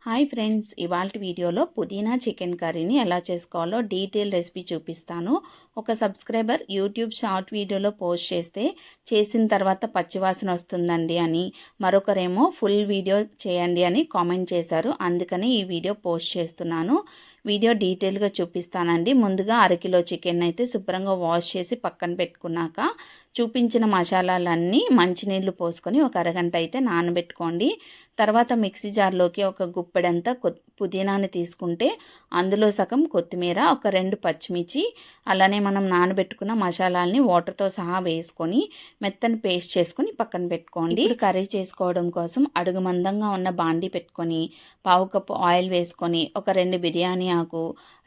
Hi friends, ఇవాల్టి వీడియోలో పుదీనా చికెన్ కర్రీని ఎలా చేసుకోవాలో డీటెయిల్ రెసిపీ చూపిస్తాను. ఒక సబ్స్క్రైబర్ యూట్యూబ్ షార్ట్ వీడియోలో పోస్ట్ చేస్తే చేసిన తర్వాత పచ్చివాసన వస్తుందండి అని, మరొకరేమో ఫుల్ వీడియో చేయండి అని కామెంట్ చేశారు. అందుకని ఈ వీడియో పోస్ట్ చేస్తున్నాను. వీడియో డీటెయిల్గా చూపిస్తానండి. ముందుగా అరకిలో చికెన్ అయితే శుభ్రంగా వాష్ చేసి పక్కన పెట్టుకున్నాక చూపించిన మసాలాలన్నీ మంచినీళ్ళు పోసుకొని ఒక అరగంట అయితే నానబెట్టుకోండి. తర్వాత మిక్సీ జార్లోకి ఒక గుప్పెడంతా పుదీనాని తీసుకుంటే అందులో సగం కొత్తిమీర, ఒక 2 పచ్చిమిర్చి, అలానే మనం నానబెట్టుకున్న మసాలాలని వాటర్తో సహా వేసుకొని మెత్తని పేస్ట్ చేసుకొని పక్కన పెట్టుకోండి. ఇప్పుడు కర్రీ చేసుకోవడం కోసం అడుగు మందంగా ఉన్న బాండీ పెట్టుకొని పావు కప్పు ఆయిల్ వేసుకొని ఒక 2 బిర్యానీ ఆకు,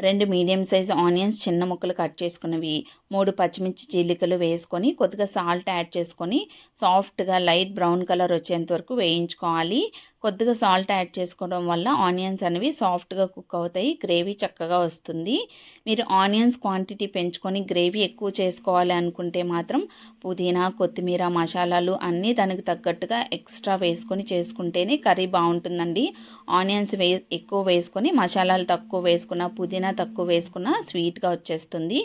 2 మీడియం సైజ్ ఆనియన్స్ చిన్న ముక్కలు కట్ చేసుకున్నవి, 3 పచ్చిమిర్చి చీలికలు వేసుకొని కొద్దిగా సాల్ట్ యాడ్ చేసుకొని సాఫ్ట్గా లైట్ బ్రౌన్ కలర్ వచ్చేంత వరకు వేయించుకోవాలి. కొద్దిగా సాల్ట్ యాడ్ చేసుకోవడం వల్ల ఆనియన్స్ అనేవి సాఫ్ట్గా కుక్ అవుతాయి, గ్రేవీ చక్కగా వస్తుంది. మీరు ఆనియన్స్ క్వాంటిటీ పెంచుకొని గ్రేవీ ఎక్కువ చేసుకోవాలి అనుకుంటే మాత్రం పుదీనా, కొత్తిమీర, మసాలాలు అన్నీ దానికి తగ్గట్టుగా ఎక్స్ట్రా వేసుకొని చేసుకుంటేనే కర్రీ బాగుంటుందండి. ఆనియన్స్ ఎక్కువ వేసుకొని మసాలాలు తక్కువ వేసుకున్న, పుదీనా తక్కువ వేసుకున్న స్వీట్గా వచ్చేస్తుంది.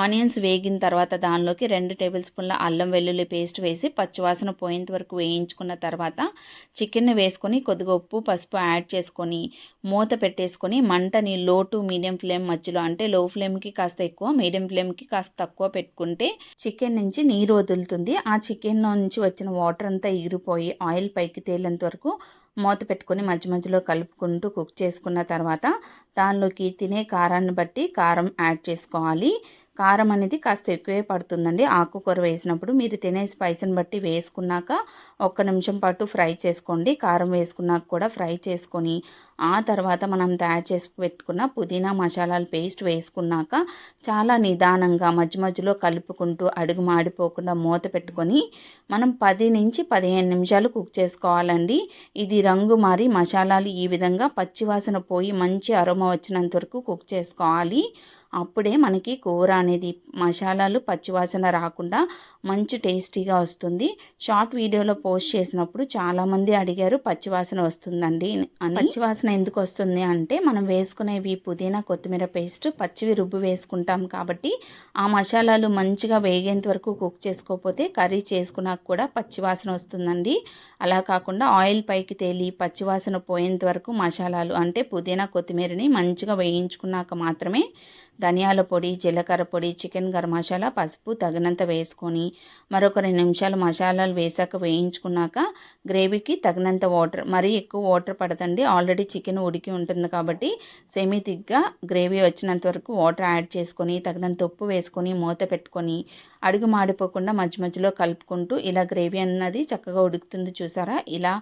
ఆనియన్స్ వేగిన తర్వాత దానిలోకి 2 టేబుల్ స్పూన్ల అల్లం వెల్లుల్లి పేస్ట్ వేసి పచ్చివాసన పోయేంత వరకు వేయించుకున్న తర్వాత చికెన్ని వేసుకొని కొద్దిగా ఉప్పు, పసుపు యాడ్ చేసుకొని మూత పెట్టేసుకొని మంటని లో టు మీడియం ఫ్లేమ్ మధ్యలో, అంటే లో ఫ్లేమ్కి కాస్త ఎక్కువ, మీడియం ఫ్లేమ్కి కాస్త తక్కువ పెట్టుకుంటే చికెన్ నుంచి నీరు వదులుతుంది. ఆ చికెన్ నుంచి వచ్చిన వాటర్ అంతా ఎగిరిపోయి ఆయిల్ పైకి తేలేంత వరకు మూత పెట్టుకొని మధ్య మధ్యలో కలుపుకుంటూ కుక్ చేసుకున్న తర్వాత దానిలోకి తినే కారాన్ని బట్టి కారం యాడ్ చేసుకోవాలి. కారం అనేది కాస్త ఎక్కువే పడుతుందండి ఆకుకూర వేసినప్పుడు. మీరు తినే స్పైస్ని బట్టి వేసుకున్నాక 1 నిమిషం పాటు ఫ్రై చేసుకోండి. కారం వేసుకున్నాక కూడా ఫ్రై చేసుకొని ఆ తర్వాత మనం తయారు చేసి పెట్టుకున్న పుదీనా మసాలాల పేస్ట్ వేసుకున్నాక చాలా నిదానంగా మధ్య మధ్యలో కలుపుకుంటూ అడుగు మాడిపోకుండా మూత పెట్టుకొని మనం 10 నుంచి 15 నిమిషాలు కుక్ చేసుకోవాలండి. ఇది రంగు మారి మసాలాలు ఈ విధంగా పచ్చివాసన పోయి మంచి అరోమా వచ్చినంత వరకు కుక్ చేసుకోవాలి. అప్పుడే మనకి కూర అనేది మసాలాలు పచ్చివాసన రాకుండా మంచి టేస్టీగా వస్తుంది. షార్ట్ వీడియోలో పోస్ట్ చేసినప్పుడు చాలామంది అడిగారు పచ్చివాసన వస్తుందండి అని. పచ్చివాసన ఎందుకు వస్తుంది అంటే మనం వేసుకునేవి పుదీనా, కొత్తిమీర పేస్ట్ పచ్చివి రుబ్బు వేసుకుంటాం కాబట్టి ఆ మసాలాలు మంచిగా వేగేంత వరకు కుక్ చేసుకోకపోతే కర్రీ చేసుకున్నాక కూడా పచ్చివాసన వస్తుందండి. అలా కాకుండా ఆయిల్ పైకి తేలి పచ్చివాసన పోయేంత వరకు మసాలాలు అంటే పుదీనా, కొత్తిమీరని మంచిగా వేయించుకున్నాక మాత్రమే ధనియాల పొడి, జీలకర్ర పొడి, చికెన్ గరం మసాలా, పసుపు తగినంత వేసుకొని మరొక 2 నిమిషాలు మసాలాలు వేసాక వేయించుకున్నాక గ్రేవీకి తగినంత వాటర్, మరీ ఎక్కువ వాటర్ పడదండి, ఆల్రెడీ చికెన్ ఉడికి ఉంటుంది కాబట్టి సెమీ థిక్గా గ్రేవీ వచ్చినంత వరకు వాటర్ యాడ్ చేసుకొని తగినంత ఉప్పు వేసుకొని మూత పెట్టుకొని అడుగు మాడిపోకుండా మధ్య మధ్యలో కలుపుకుంటూ ఇలా గ్రేవీ అన్నది చక్కగా ఉడుకుతుంది చూసారా. ఇలా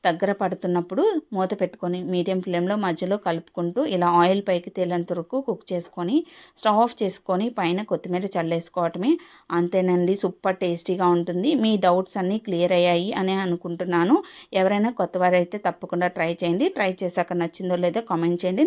దగ్గర పడుతున్నప్పుడు మూత పెట్టుకొని మీడియం ఫ్లేమ్లో మధ్యలో కలుపుకుంటూ ఇలా ఆయిల్ పైకి తేలేంత వరకు కుక్ చేసుకొని స్టవ్ ఆఫ్ చేసుకొని పైన కొత్తిమీర చల్లేసుకోవటమే. అంతేనండి, సూపర్ టేస్టీగా ఉంటుంది. మీ డౌట్స్ అన్నీ క్లియర్ అయ్యాయి అని అనుకుంటున్నాను. ఎవరైనా కొత్తవారైతే తప్పకుండా ట్రై చేయండి. ట్రై చేశాక నచ్చిందో లేదో కామెంట్ చేయండి.